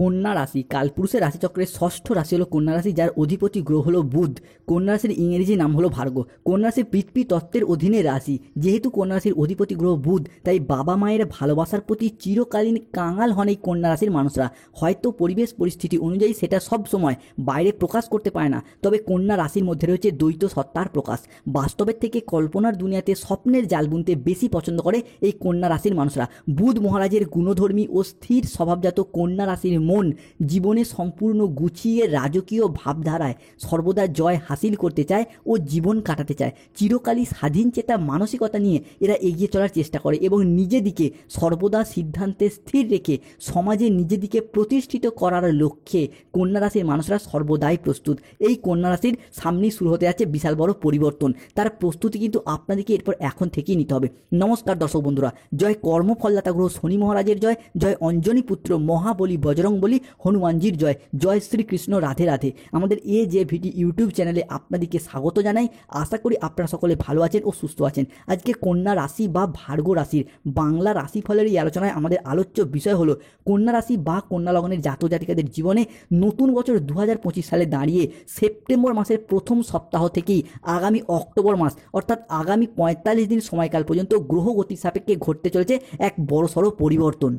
কন্যা রাশি কালপুরুষের রাশিচক্রের ষষ্ঠ রাশি হলো কন্যা রাশি, যার অধিপতি গ্রহ হলো বুধ। কন্যা রাশির ইংরেজি নাম হলো ভার্গ। কন্যা রাশি পৃথিবী তত্ত্বের অধীনে রাশি। যেহেতু কন্যা রাশির অধিপতি গ্রহ বুধ, তাই বাবা মায়ের ভালোবাসার প্রতি চিরকালীন কাঙাল হন এই কন্যা রাশির মানুষরা। হয়তো পরিবেশ পরিস্থিতি অনুযায়ী সেটা সব সময় বাইরে প্রকাশ করতে পারে না, তবে কন্যা রাশির মধ্যে রয়েছে দ্বৈত সত্তার প্রকাশ। বাস্তবের থেকে কল্পনার দুনিয়াতে স্বপ্নের জাল বুনতে বেশি পছন্দ করে এই কন্যা রাশির মানুষরা। বুধ মহারাজের গুণধর্মী ও স্থির স্বভাবজাত কন্যা রাশির মন জীবনে সম্পূর্ণ গুছিয়ে রাজকীয় ভাবধারায় সর্বদা জয় হাসিল করতে চায় ও জীবন কাটাতে চায়। চিরকালই স্বাধীন চেতা মানসিকতা নিয়ে এরা এগিয়ে চলার চেষ্টা করে এবং নিজেদিকে সর্বদা সিদ্ধান্তে স্থির রেখে সমাজে নিজেদিকে প্রতিষ্ঠিত করার লক্ষ্যে কন্যা রাশির মানুষরা সর্বদাই প্রস্তুত। এই কন্যা রাশির সামনেই শুরু হতে যাচ্ছে বিশাল বড় পরিবর্তন। তার প্রস্তুতি কিন্তু আপনাদেরকে এরপর এখন থেকেই নিতে হবে। নমস্কার দর্শক বন্ধুরা, জয় কর্মফলদাতা গ্রহ শনি মহারাজের জয়, জয় অঞ্জনী পুত্র মহাবলী বজরংবলী হনুমানজির জয়, জয় শ্রীকৃষ্ণ, রাধে রাধে। আমাদের AJVT ইউটিউব চ্যানেলে আপনাদেরকে স্বাগত জানাই। আশা করি আপনারা সকলে ভালো আছেন ও সুস্থ আছেন। আজকে কন্যা রাশি বা ভার্গ রাশির বাংলা রাশিফলের এই আলোচনায় আমাদের আলোচ্য বিষয় হলো কন্যা রাশি বা কন্যা লগ্নের জাতক জাতিকাদের জীবনে নতুন বছর 2025 সালে দাঁড়িয়ে সেপ্টেম্বর মাসের প্রথম সপ্তাহ থেকেই আগামী অক্টোবর মাস অর্থাৎ আগামী 45 দিন সময়কাল পর্যন্ত গ্রহগতির সাপেক্ষে ঘটতে চলেছে এক বড়সড় পরিবর্তন।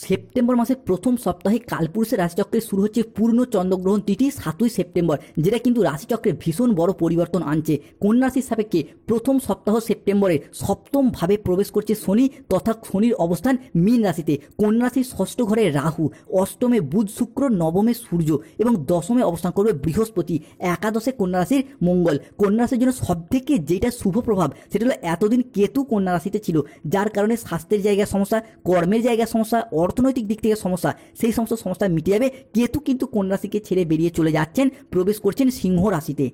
সেপ্টেম্বর মাসের প্রথম সপ্তাহে কালপুরুষের রাশিচক্রে শুরু হচ্ছে পূর্ণ চন্দ্রগ্রহণ তিথি 7ই সেপ্টেম্বর, যেটা কিন্তু রাশিচক্রে ভীষণ বড় পরিবর্তন আনছে। কন্যা রাশির সাপেক্ষে প্রথম সপ্তাহ সেপ্টেম্বরে সপ্তম ভাবে প্রবেশ করছে শনি, তথা শনির অবস্থান মীন রাশিতে। কন্যা রাশির ষষ্ঠ ঘরে রাহু, অষ্টমে বুধ শুক্র, নবমে সূর্য এবং দশমে অবস্থান করবে বৃহস্পতি, একাদশে কন্যা রাশির মঙ্গল। কন্যা রাশির জন্য সবথেকে যেটা শুভ প্রভাব সেটা হলো এতদিন কেতু কন্যা রাশিতে ছিল, যার কারণে স্বাস্থ্যের জায়গায় সমস্যা, কর্মের জায়গায় সমস্যা, অর্থনৈতিক দিক থেকে সমস্যা, সেই সমস্ত সমস্যা মিটে যাবে। কেতু কিন্তু কন্যা রাশিকে ছেড়ে বেরিয়ে চলে যাচ্ছেন, প্রবেশ করছেন সিংহ রাশিতে।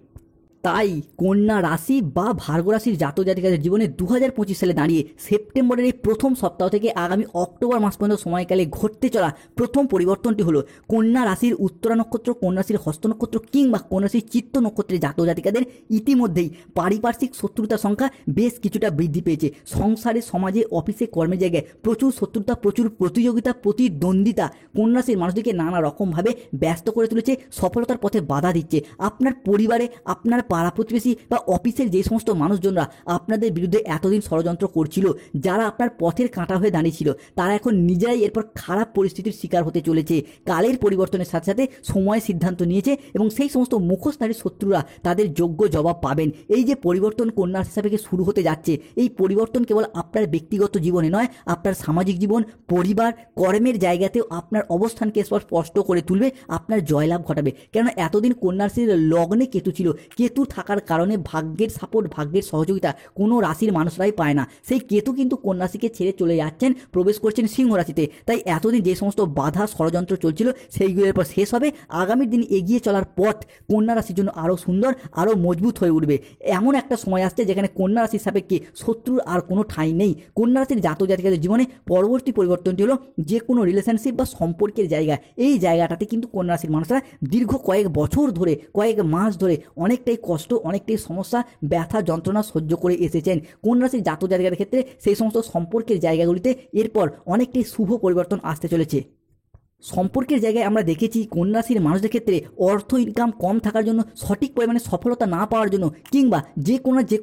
তাই কন্যা রাশি বা ভার্গ রাশির জাতক জাতিকাদের জীবনে 2025 সালে দাঁড়িয়ে সেপ্টেম্বরের এই প্রথম সপ্তাহ থেকে আগামী অক্টোবর মাস পর্যন্ত সময়কালে ঘটতে চলা প্রথম পরিবর্তনটি হলো কন্যা রাশির উত্তরা নক্ষত্র, কন্যা রাশির হস্ত নক্ষত্র কিংবা কন্যা রাশির চিত্ত নক্ষত্রের জাতক জাতিকাদের ইতিমধ্যেই পারিপার্শ্বিক শত্রুতার সংখ্যা বেশ কিছুটা বৃদ্ধি পেয়েছে। সংসারে, সমাজে, অফিসে, কর্মের জায়গায় প্রচুর শত্রুতা, প্রচুর প্রতিযোগিতা, প্রতিদ্বন্দ্বিতা কন্যা রাশির মানুষদেরকে নানা রকমভাবে ব্যস্ত করে তুলেছে, সফলতার পথে বাধা দিচ্ছে। আপনার পরিবারে, আপনার পাড়া প্রতিবেশী বা অফিসের যে সমস্ত মানুষজনরা আপনাদের বিরুদ্ধে এতদিন ষড়যন্ত্র করছিল, যারা আপনার পথের কাঁটা হয়ে দাঁড়িয়েছিল, তারা এখন নিজেরাই এরপর খারাপ পরিস্থিতির শিকার হতে চলেছে। কালের পরিবর্তনের সাথে সাথে সময় সিদ্ধান্ত নিয়েছে এবং সেই সমস্ত মুখোশধারী শত্রুরা তাদের যোগ্য জবাব পাবেন। এই যে পরিবর্তন কন্যা রাশি সাপেক্ষে শুরু হতে যাচ্ছে, এই পরিবর্তন কেবল আপনার ব্যক্তিগত জীবনে নয়, আপনার সামাজিক জীবন, পরিবার, কর্মের জায়গাতেও আপনার অবস্থানকে স্পষ্ট করে তুলবে, আপনার জয়লাভ ঘটাবে। কেননা এতদিন কন্যা রাশির লগ্নে কেতু ছিল, কেতু থাকার কারণে ভাগ্যের সাপোর্ট, ভাগ্যের সহযোগিতা কোনো রাশির মানুষরাই পায় না। সেই কেতু কিন্তু কন্যা রাশিকে ছেড়ে চলে যাচ্ছেন, প্রবেশ করছেন সিংহ রাশিতে। তাই এতদিন যে সমস্ত বাধা ষড়যন্ত্র চলছিল সেইগুলোর পর শেষ হবে। আগামী দিন এগিয়ে চলার পথ কন্যা রাশির জন্য আরও সুন্দর, আরও মজবুত হয়ে উঠবে। এমন একটা সময় আসছে যেখানে কন্যা রাশির সাপেক্ষে শত্রুর আর কোনো ঠাঁই নেই। কন্যা রাশির জাতক জাতিকাদের জীবনে পরবর্তী পরিবর্তনটি হলো যে কোনো রিলেশনশিপ বা সম্পর্কের জায়গা, এই জায়গাটাতে কিন্তু কন্যা রাশির মানুষরা দীর্ঘ কয়েক বছর ধরে, কয়েক মাস ধরে অনেকটাই কষ্ট, অনেকটাই সমস্যা, ব্যথা, যন্ত্রণা সহ্য করে এসেছেন। কন্যা রাশির জাতক জাতিকাদের ক্ষেত্রে সেই সমস্ত সম্পর্কের জায়গাগুলিতে এরপর অনেকটাই শুভ পরিবর্তন আসতে চলেছে। সম্পর্কের জায়গায় আমরা দেখেছি কন্যা রাশির মানুষদের ক্ষেত্রে অর্থ ইনকাম কম থাকার জন্য, সঠিক পরিমাণে সফলতা না পাওয়ার জন্য কিংবা যে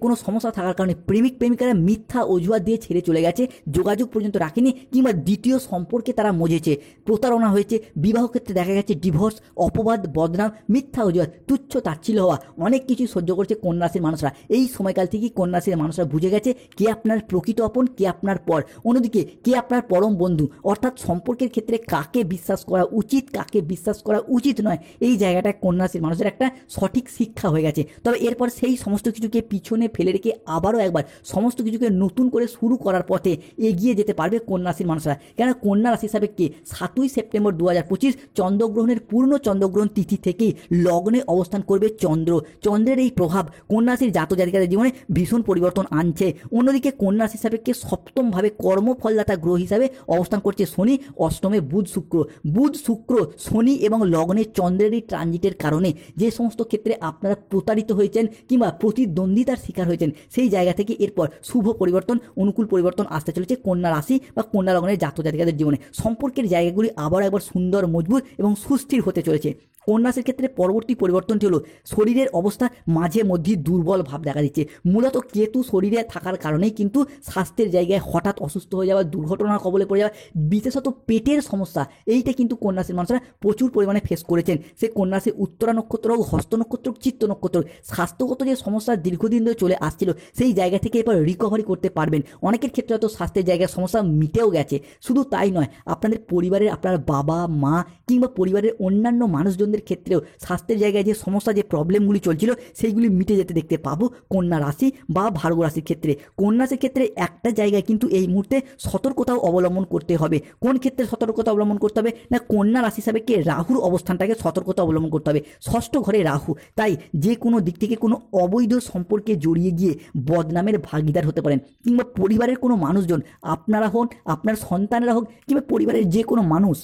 কোনো সমস্যা থাকার কারণে প্রেমিক প্রেমিকারা মিথ্যা অজুহাত দিয়ে ছেড়ে চলে গেছে, যোগাযোগ পর্যন্ত রাখেনি কিংবা দ্বিতীয় সম্পর্কে তারা মজেছে, প্রতারণা হয়েছে। বিবাহ ক্ষেত্রে দেখা গেছে ডিভোর্স, অপবাদ, বদনাম, মিথ্যা অজুহাত, তুচ্ছ তাচ্ছিল্য হওয়া, অনেক কিছু সহ্য করছে কন্যা রাশির মানুষরা। এই সময়কাল থেকেই কন্যা রাশির মানুষরা বুঝে গেছে কে আপনার প্রকৃত আপন, কে আপনার পর, অন্যদিকে কে আপনার পরম বন্ধু। অর্থাৎ সম্পর্কের ক্ষেত্রে কাকে বিশ্বাস করা উচিত, কাকে বিশ্বাস করা উচিত নয়, এই জায়গাটা কন্যা রাশির মানুষের একটা সঠিক শিক্ষা হয়ে গেছে। তবে এরপর সেই সমস্ত কিছুকে পিছনে ফেলে রেখে আবারও একবার সমস্ত কিছুকে নতুন করে শুরু করার পথে এগিয়ে যেতে পারবে কন্যা রাশির মানুষরা। কেন কন্যা রাশি সাপেক্ষে 7ই সেপ্টেম্বর 2025 চন্দ্রগ্রহণের পূর্ণ চন্দ্রগ্রহণ তিথি থেকেই লগ্নে অবস্থান করবে চন্দ্র। চন্দ্রের এই প্রভাব কন্যা রাশির জাতক জাতিকাদের জীবনে ভীষণ পরিবর্তন আনছে। অন্যদিকে কন্যা রাশি সাপেক্ষে সপ্তমভাবে কর্মফলদাতা গ্রহ হিসাবে অবস্থান করছে শনি, অষ্টমে বুধ শুক্র। বুধ, শুক্র, শনি এবং লগ্নের চন্দ্রের এই ট্রানজিটের কারণে যে সমস্ত ক্ষেত্রে আপনারা প্রতারিত হয়েছেন কিংবা প্রতিদ্বন্দ্বিতার শিকার হয়েছেন, সেই জায়গা থেকে এরপর শুভ পরিবর্তন, অনুকূল পরিবর্তন আসতে চলেছে কন্যা রাশি বা কন্যা লগ্নের জাতক জাতিকাদের জীবনে। সম্পর্কের জায়গাগুলি আবার একবার সুন্দর, মজবুত এবং সুস্থির হতে চলেছে। কন্যা রাশির ক্ষেত্রে পরবর্তী পরিবর্তনটি হলো শরীরের অবস্থা মাঝে মধ্যে দুর্বল ভাব দেখা দিচ্ছে। মূলত কেতু শরীরে থাকার কারণেই কিন্তু স্বাস্থ্যের জায়গায় হঠাৎ অসুস্থ হয়ে যাওয়া, দুর্ঘটনার কবলে পড়ে যাওয়া, বিশেষত পেটের সমস্যা, এইটা কিন্তু কন্যা রাশির মানুষরা প্রচুর পরিমাণে ফেস করেছেন। সে কন্যা রাশির উত্তরা নক্ষত্র হোক, হস্ত নক্ষত্র হোক, চিত্ত নক্ষত্র হোক, স্বাস্থ্যগত যে সমস্যা দীর্ঘদিন ধরে চলে আসছিল সেই জায়গা থেকে এবার রিকভারি করতে পারবেন। অনেকের ক্ষেত্রে হয়তো স্বাস্থ্যের জায়গায় সমস্যা মিটেও গেছে। শুধু তাই নয়, আপনাদের পরিবারের আপনার বাবা মা কিংবা পরিবারের অন্যান্য মানুষজনদের ক্ষেত্রেও স্বাস্থ্যের জায়গায় যে সমস্যা, যে প্রবলেমগুলি চলছিল সেইগুলি মিটে যেতে দেখতে পাবো কন্যা রাশি বা ভার্গ রাশির ক্ষেত্রে। কন্যা রাশির ক্ষেত্রে একটা জায়গায় কিন্তু এই মুহূর্তে সতর্কতাও অবলম্বন করতে হবে। কোন ক্ষেত্রে সতর্কতা অবলম্বন করতে হবে না, কন্যা রাশি হিসাবে কে রাহুর অবস্থানটাকে সতর্কতা অবলম্বন করতে হবে। ষষ্ঠ ঘরে রাহু, তাই যে কোনো দিক থেকে কোনো অবৈধ সম্পর্কে জড়িয়ে গিয়ে বদনামের ভাগিদার হতে পারেন, কিংবা পরিবারের কোনো মানুষজন, আপনারা হন, আপনার সন্তানেরা হোক, কিংবা পরিবারের যে কোনো মানুষ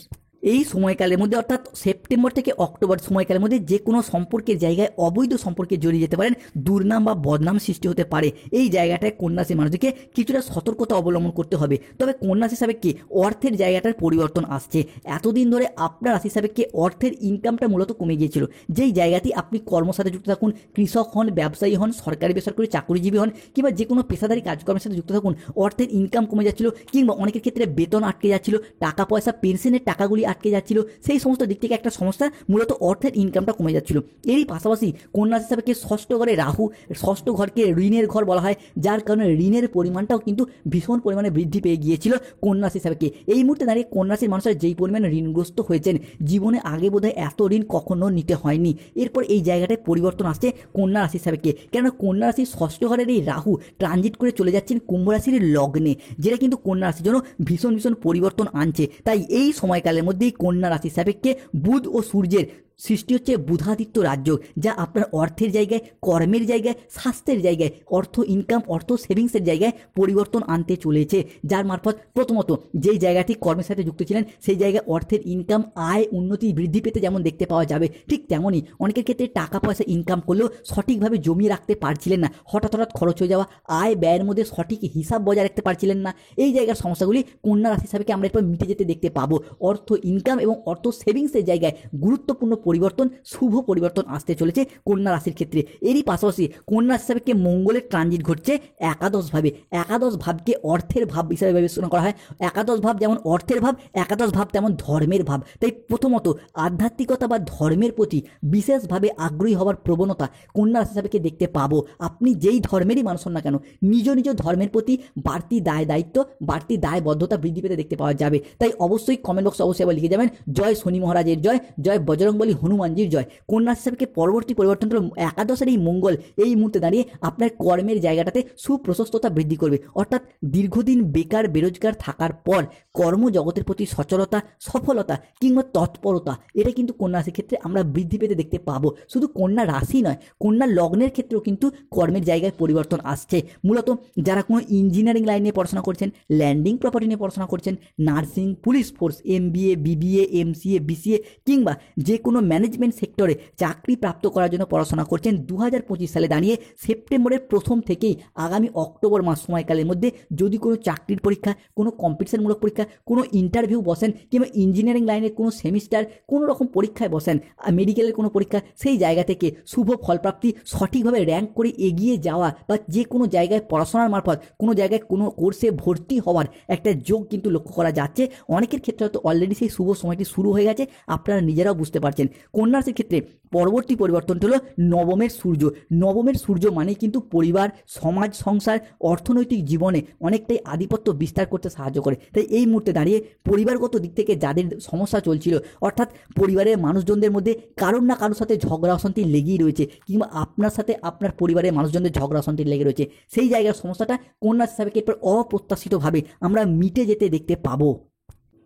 এই সময়কালের মধ্যে অর্থাৎ সেপ্টেম্বর থেকে অক্টোবর সময়কালের মধ্যে যে কোনো সম্পর্কের জায়গায় অবৈধ সম্পর্কে জড়িয়ে যেতে পারেন, দুর্নাম বা বদনাম সৃষ্টি হতে পারে। এই জায়গাটায় কন্যা রাশির মানুষদেরকে কিছুটা সতর্কতা অবলম্বন করতে হবে। তবে কন্যা রাশি হিসাবে কি অর্থের জায়গাটার পরিবর্তন আসছে। এতদিন ধরে আপনার রাশি হিসাবে কি অর্থের ইনকামটা মূলত কমে গিয়েছিল, যেই জায়গাটি আপনি কর্মের সাথে যুক্ত থাকুন, কৃষক হন, ব্যবসায়ী হন, সরকারি বেসরকারি চাকরিজীবী হন, কিংবা যে কোনো পেশাদারি কাজকর্মের সাথে যুক্ত থাকুন, অর্থের ইনকাম কমে যাচ্ছিল, কিংবা অনেকের ক্ষেত্রে বেতন আটকে যাচ্ছিল, টাকা পয়সা পেনশনের টাকাগুলি আটকে যাচ্ছিল, সেই সমস্ত দিক থেকে একটা সমস্যা, মূলত অর্থের ইনকামটা কমে যাচ্ছিল। এরই পাশাপাশি কন্যা রাশি হিসাবে ষষ্ঠ ঘরে রাহু, ষষ্ঠ ঘরকে ঋণের ঘর বলা হয়, যার কারণে ঋণের পরিমাণটাও কিন্তু ভীষণ পরিমাণে বৃদ্ধি পেয়ে গিয়েছিল কন্যা রাশি হিসাবে। এই মুহূর্তে দাঁড়িয়ে কন্যা রাশির মানুষরা যেই পরিমাণে ঋণগ্রস্ত হয়েছেন, জীবনে আগে বোধহয় এত ঋণ কখনো নিতে হয়নি। এরপর এই জায়গাটায় পরিবর্তন আসছে কন্যা রাশি হিসাবে। কেননা কন্যা রাশির ষষ্ঠ ঘরের এই রাহু ট্রানজিট করে চলে যাচ্ছেন কুম্ভ রাশির লগ্নে, যেটা কিন্তু কন্যা রাশির জন্য ভীষণ ভীষণ পরিবর্তন আনছে। তাই এই সময়কালের মধ্যেই কন্যা রাশি সাপেক্ষে বুধ ও সূর্যের সৃষ্টি হচ্ছে বুধাদিত্য রাজ্য, যা আপনার অর্থের জায়গায়, কর্মের জায়গায়, স্বাস্থ্যের জায়গায়, অর্থ ইনকাম, অর্থ সেভিংসের জায়গায় পরিবর্তন আনতে চলেছে। যার মারফত প্রথমত যেই জায়গাটি কর্মের সাথে যুক্ত ছিলেন সেই জায়গায় অর্থের ইনকাম, আয়, উন্নতি, বৃদ্ধি পেতে যেমন দেখতে পাওয়া যাবে, ঠিক তেমনই অনেকের ক্ষেত্রে টাকা পয়সা ইনকাম করলেও সঠিকভাবে জমিয়ে রাখতে পারছিলেন না, হঠাৎ হঠাৎ খরচ হয়ে যাওয়া, আয় ব্যয়ের মধ্যে সঠিক হিসাব বজায় রাখতে পারছিলেন না। এই জায়গার সমস্যাগুলি কন্যা রাশি হিসাবে আমরা এরপর মিটে যেতে দেখতে পাবো। অর্থ ইনকাম এবং অর্থ সেভিংসের জায়গায় গুরুত্বপূর্ণ পরিবর্তন, শুভ পরিবর্তন আসতে চলেছে কন্যা রাশির ক্ষেত্রে। এরই পাশাপাশি কন্যা রাশি হিসাবে মঙ্গলের ট্রানজিট ঘটছে একাদশভাবে। একাদশ ভাবকে অর্থের ভাব হিসাবে বিবেচনা করা হয়। একাদশ ভাব যেমন অর্থের ভাব, একাদশ ভাব তেমন ধর্মের ভাব। তাই প্রথমত আধ্যাত্মিকতা বা ধর্মের প্রতি বিশেষভাবে আগ্রহী হওয়ার প্রবণতা কন্যা রাশি হিসাবে দেখতে পাবো। আপনি যেই ধর্মেরই মানুষ হন না কেন, নিজ নিজ ধর্মের প্রতি বাড়তি দায় দায়িত্ব, বাড়তি দায়বদ্ধতা বৃদ্ধি পেতে দেখতে পাওয়া যাবে। তাই অবশ্যই কমেন্ট বক্সে অবশ্যই আবার লিখে যাবেন জয় শনি মহারাজের জয়, জয় বজরংবলী হনুমানজির জয়। কন্যা রাশি হিসাবে পরবর্তী পরিবর্তন হলো একাদশের এই মঙ্গল এই মুহূর্তে দাঁড়িয়ে আপনার কর্মের জায়গাটাতে সুপ্রশস্ততা বৃদ্ধি করবে। অর্থাৎ দীর্ঘদিন বেকার বেরোজগার থাকার পর কর্মজগতের প্রতি সচলতা, সফলতা কিংবা তৎপরতা, এটা কিন্তু কন্যা রাশির ক্ষেত্রে আমরা বৃদ্ধি পেতে দেখতে পাবো। শুধু কন্যা রাশি নয়, কন্যা লগ্নের ক্ষেত্রেও কিন্তু কর্মের জায়গায় পরিবর্তন আসছে। মূলত যারা কোনো ইঞ্জিনিয়ারিং লাইন নিয়ে পড়াশোনা করছেন, ল্যান্ডিং প্রপার্টি নিয়ে পড়াশোনা করছেন, nursing, police force, MBA, BBA, MCA, BCA কিংবা যে কোনো ম্যানেজমেন্ট সেক্টরে চাকরি প্রাপ্ত করার জন্য পড়াশোনা করছেন, 2025 সালে দাঁড়িয়ে সেপ্টেম্বরের প্রথম থেকেই আগামী অক্টোবর মাস সময়কালের মধ্যে যদি কোনো চাকরির পরীক্ষা, কোনো কম্পিটিশনমূলক পরীক্ষা, কোনো ইন্টারভিউ বসেন, কিংবা ইঞ্জিনিয়ারিং লাইনের কোনো সেমিস্টার কোনো রকম পরীক্ষায় বসেন, মেডিকেলের কোনো পরীক্ষা, সেই জায়গা থেকে শুভ ফলপ্রাপ্তি, সঠিকভাবে র্যাঙ্ক করে এগিয়ে যাওয়া বা যে কোনো জায়গায় পড়াশোনার মারফত কোনো জায়গায় কোনো কোর্সে ভর্তি হওয়ার একটা যোগ কিন্তু লক্ষ্য করা যাচ্ছে। অনেকের ক্ষেত্রে হয়তো অলরেডি সেই শুভ সময়টি শুরু হয়ে গেছে, আপনারা নিজেরাও বুঝতে পারছেন। কন্যা রাশির ক্ষেত্রে পরবর্তী পরিবর্তনটি হলো নবমের সূর্য। নবমের সূর্য মানে কিন্তু পরিবার, সমাজ, সংসার, অর্থনৈতিক জীবনে অনেকটাই আধিপত্য বিস্তার করতে সাহায্য করে। তাই এই মুহূর্তে দাঁড়িয়ে পরিবারগত দিক থেকে যাদের সমস্যা চলছিল, অর্থাৎ পরিবারের মানুষজনদের মধ্যে কারোর না কারোর সাথে ঝগড়া অশান্তি লেগেই রয়েছে, কিংবা আপনার সাথে আপনার পরিবারের মানুষজনদের ঝগড়া অশান্তি লেগে রয়েছে, সেই জায়গার সমস্যাটা কন্যা হিসাবে এরপর অপ্রত্যাশিতভাবে আমরা মিটে যেতে দেখতে পাবো।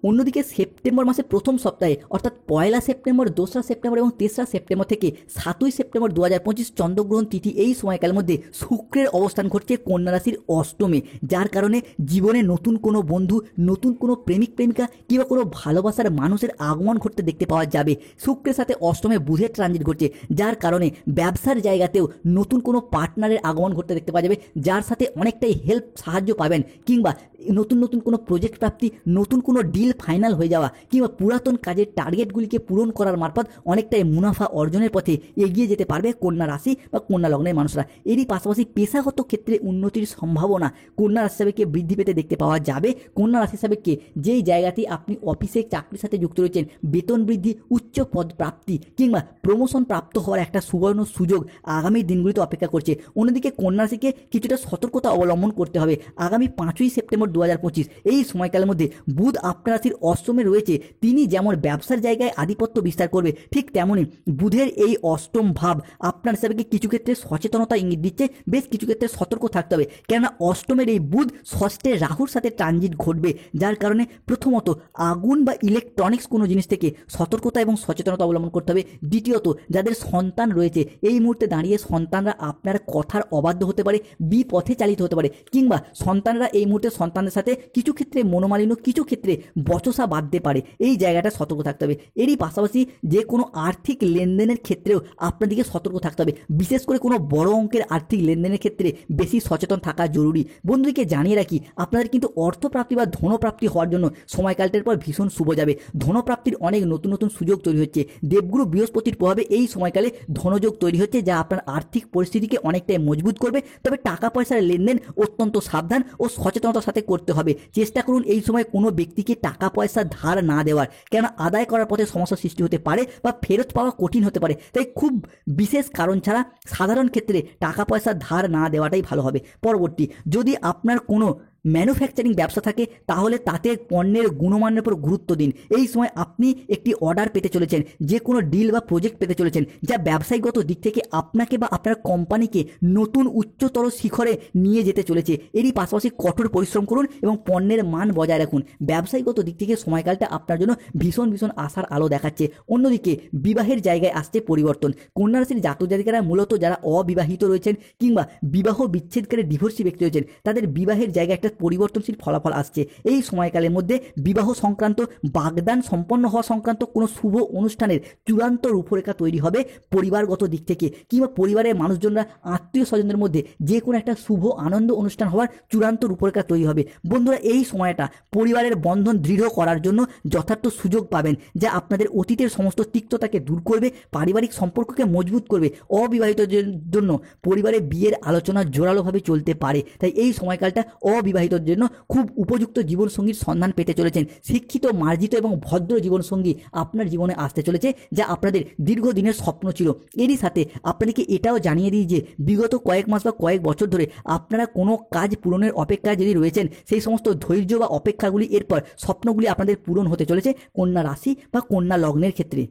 অন্যদিকে সেপ্টেম্বর মাসের প্রথম সপ্তাহে অর্থাৎ 1 সেপ্টেম্বর, 2 সেপ্টেম্বর এবং 3 সেপ্টেম্বর থেকে 7 সেপ্টেম্বর 2025 চন্দ্রগ্রহণ তিথি এই সময়কালের মধ্যে শুক্রের অবস্থান ঘটছে কন্যা রাশির অষ্টমে, যার কারণে জীবনে নতুন কোনো বন্ধু, নতুন কোনো প্রেমিক প্রেমিকা কিংবা কোনো ভালোবাসার মানুষের আগমন ঘটতে দেখতে পাওয়া যাবে। শুক্রের সাথে অষ্টমে বুধের ট্রানজিট ঘটছে, যার কারণে ব্যবসার জায়গাতেও নতুন কোনো পার্টনারের আগমন ঘটতে দেখতে পাওয়া যাবে, যার সাথে অনেকটাই সাহায্য পাবেন, কিংবা নতুন নতুন কোনো প্রজেক্ট প্রাপ্তি, নতুন কোনো ডিল ফাইনাল হয়ে যাওয়া, কিংবা পুরাতন কাজের টার্গেটগুলিকে পূরণ করার মারফত অনেকটাই মুনাফা অর্জনের পথে এগিয়ে যেতে পারবে কন্যা রাশি বা কন্যা লগ্নের মানুষরা। এরই পাশাপাশি পেশাগত ক্ষেত্রে উন্নতির সম্ভাবনা কন্যা রাশি সাপেক্ষে বৃদ্ধি পেতে দেখতে পাওয়া যাবে। কন্যা রাশি সাপেক্ষে যেই জায়গাতেই আপনি অফিসে চাকরির সাথে যুক্ত রয়েছেন, বেতন বৃদ্ধি, উচ্চ পদ প্রাপ্তি কিংবা প্রমোশন প্রাপ্ত হওয়ার একটা সুবর্ণ সুযোগ আগামী দিনগুলিতে অপেক্ষা করছে। অন্যদিকে কন্যা রাশিকে কিছুটা সতর্কতা অবলম্বন করতে হবে। আগামী 5 সেপ্টেম্বর 2025 এই সময়কালের মধ্যে বুধ আপনার রাশির অষ্টমে রয়েছে। তিনি যেমন ব্যবসার জায়গায় আধিপত্য বিস্তার করবে, ঠিক তেমনই বুধের এই অষ্টম ভাব আপনার হিসাবে কিছু ক্ষেত্রে সচেতনতা ইঙ্গিত দিচ্ছে। বেশ কিছু ক্ষেত্রে সতর্ক থাকতে হবে, কেননা অষ্টমের এই বুধ ষষ্ঠে রাহুর সাথে ট্রানজিট ঘটবে, যার কারণে প্রথমত আগুন বা ইলেকট্রনিক্স কোনো জিনিস থেকে সতর্কতা এবং সচেতনতা অবলম্বন করতে হবে। দ্বিতীয়ত যাদের সন্তান রয়েছে, এই মুহূর্তে দাঁড়িয়ে সন্তানরা আপনার কথার অবাধ্য হতে পারে, বিপথে চালিত হতে পারে, কিংবা সন্তানরা এই মুহূর্তে সন্তানের সাথে কিছু ক্ষেত্রে মনোমালিন্য, কিছু ক্ষেত্রে বচসা বাঁধতে পারে। এই জায়গাটা সতর্ক থাকতে হবে। এরই পাশাপাশি যে কোনো আর্থিক লেনদেনের ক্ষেত্রেও আপনাদেরকে সতর্ক থাকতে হবে। বিশেষ করে কোনো বড় অঙ্কের আর্থিক লেনদেনের ক্ষেত্রে বেশি সচেতন থাকা জরুরি। বন্ধুদেরকে জানিয়ে রাখি, আপনাদের কিন্তু অর্থপ্রাপ্তি বা ধনপ্রাপ্তি হওয়ার জন্য সময়কালটার পর ভীষণ শুভ যাবে। ধনপ্রাপ্তির অনেক নতুন নতুন সুযোগ তৈরি হচ্ছে। দেবগুরু বৃহস্পতির প্রভাবে এই সময়কালে ধনযোগ তৈরি হচ্ছে, যা আপনার আর্থিক পরিস্থিতিকে অনেকটাই মজবুত করবে। তবে টাকা পয়সার লেনদেন অত্যন্ত সাবধান ও সচেতনতার সাথে করতে হবে। চেষ্টা করুন এই সময় কোনো ব্যক্তিকে টাকা পয়সা ধার না দেওয়ার, কেন আদায় করার পথে সমস্যার সৃষ্টি হতে পারে বা ফেরত পাওয়া কঠিন হতে পারে। তাই খুব বিশেষ কারণ ছাড়া সাধারণ ক্ষেত্রে টাকা পয়সা ধার না দেওয়াটাই ভালো হবে। পরবর্তী, যদি আপনার কোনো ম্যানুফ্যাকচারিং ব্যবসা থাকে, তাহলে তাতে পণ্যের গুণমানের উপর গুরুত্ব দিন। এই সময় আপনি একটি অর্ডার পেতে চলেছেন, যে কোনো ডিল বা প্রজেক্ট পেতে চলেছেন, যা ব্যবসায়িকগত দিক থেকে আপনাকে বা আপনার কোম্পানিকে নতুন উচ্চতর শিখরে নিয়ে যেতে চলেছে। এরই পাশাপাশি কঠোর পরিশ্রম করুন এবং পণ্যের মান বজায় রাখুন। ব্যবসায়িকগত দিক থেকে সময়কালটা আপনার জন্য ভীষণ ভীষণ আশার আলো দেখাচ্ছে। অন্যদিকে বিবাহের জায়গায় আসছে পরিবর্তন। কন্যা রাশির জাতক জাতিকারা মূলত যারা অবিবাহিত রয়েছেন কিংবা বিবাহ বিচ্ছেদকারী ডিভোর্সি ব্যক্তি রয়েছেন, তাদের বিবাহের জায়গায় একটা পরিবর্তনশীল ফলাফল আসছে। এই সময়কালের মধ্যে বিবাহ সংক্রান্ত, বাগদান সম্পন্ন হওয়া সংক্রান্ত কোনো শুভ অনুষ্ঠানের চূড়ান্ত রূপরেখা তৈরি হবে পরিবারগত দিক থেকে, কিংবা পরিবারের মানুষজনরা আত্মীয় স্বজনদের মধ্যে যে কোনো একটা শুভ আনন্দ অনুষ্ঠান হওয়ার চূড়ান্ত রূপরেখা তৈরি হবে। বন্ধুরা, এই সময়টা পরিবারের বন্ধন দৃঢ় করার জন্য যথার্থ সুযোগ পাবেন, যা আপনাদের অতীতের সমস্ত তিক্ততাকে দূর করবে, পারিবারিক সম্পর্ককে মজবুত করবে। অবিবাহিতদের জন্য পরিবারে বিয়ের আলোচনা জোরালোভাবে চলতে পারে। তাই এই সময়কালটা অবিবাহিতর জন্য খুব উপযুক্ত জীবনসঙ্গীর সন্ধান পেতে চলেছেন। শিক্ষিত, মার্জিত এবং ভদ্র জীবনসঙ্গী আপনার জীবনে আসতে চলেছে, যা আপনাদের দীর্ঘদিনের স্বপ্ন ছিল। এরই সাথে আপনাদেরকে এটাও জানিয়ে দিই যে বিগত কয়েক মাস বা কয়েক বছর ধরে আপনারা কোনো কাজ পূরণের অপেক্ষায় যদি রয়েছেন, সেই সমস্ত ধৈর্য বা অপেক্ষাগুলি এরপর স্বপ্নগুলি আপনাদের পূরণ হতে চলেছে কন্যা রাশি বা কন্যা লগ্নের ক্ষেত্রে।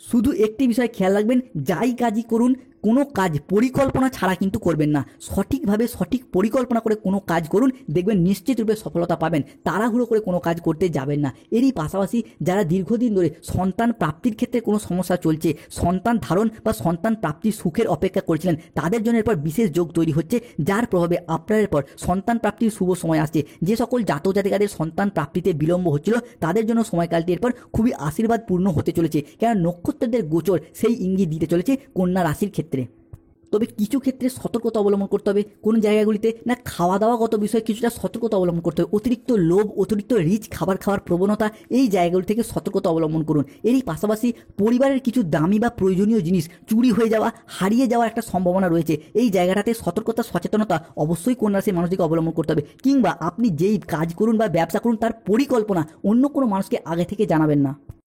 শুধু একটি বিষয় খেয়াল রাখবেন, যাই কাজই করুন, কোনো কাজ পরিকল্পনা ছাড়া কিন্তু করবেন না। সঠিকভাবে সঠিক পরিকল্পনা করে কোনো কাজ করুন, দেখবেন নিশ্চিত রূপে সফলতা পাবেন। তাড়াহুড়ো করে কোনো কাজ করতে যাবেন না। এরই পাশাপাশি যারা দীর্ঘদিন ধরে সন্তান প্রাপ্তির ক্ষেত্রে কোনো সমস্যা চলছে, সন্তান ধারণ বা সন্তান প্রাপ্তির সুখের অপেক্ষা করেছিলেন, তাদের জন্য এরপর বিশেষ যোগ তৈরি হচ্ছে, যার প্রভাবে আপনার এরপর সন্তান প্রাপ্তির শুভ সময় আসছে। যে সকল জাতক জাতিকাদের সন্তান প্রাপ্তিতে বিলম্ব হচ্ছিল, তাদের জন্য সময়কালটি এরপর খুবই আশীর্বাদপূর্ণ হতে চলেছে, কেন নক্ষত্রদের গোচর সেই ইঙ্গিত দিতে চলেছে কন্যা রাশির ক্ষেত্রে। তবে কিছু ক্ষেত্রে সতর্কতা অবলম্বন করতে হবে। কোন জায়গাগুলিতে না খাওয়া দাওয়াগত বিষয়ে কিছুটা সতর্কতা অবলম্বন করতে হবে। অতিরিক্ত লোভ, অতিরিক্ত রিচ খাবার খাওয়ার প্রবণতা, এই জায়গাগুলি থেকে সতর্কতা অবলম্বন করুন। এরই পাশাপাশি পরিবারের কিছু দামি বা প্রয়োজনীয় জিনিস চুরি হয়ে যাওয়া, হারিয়ে যাওয়ার একটা সম্ভাবনা রয়েছে। এই জায়গাটাতে সতর্কতা, সচেতনতা অবশ্যই কন্যা রাশির মানুষদেরকে অবলম্বন করতে হবে। কিংবা আপনি যেই কাজ করুন বা ব্যবসা করুন, তার পরিকল্পনা অন্য কোনো মানুষকে আগে থেকে জানাবেন না।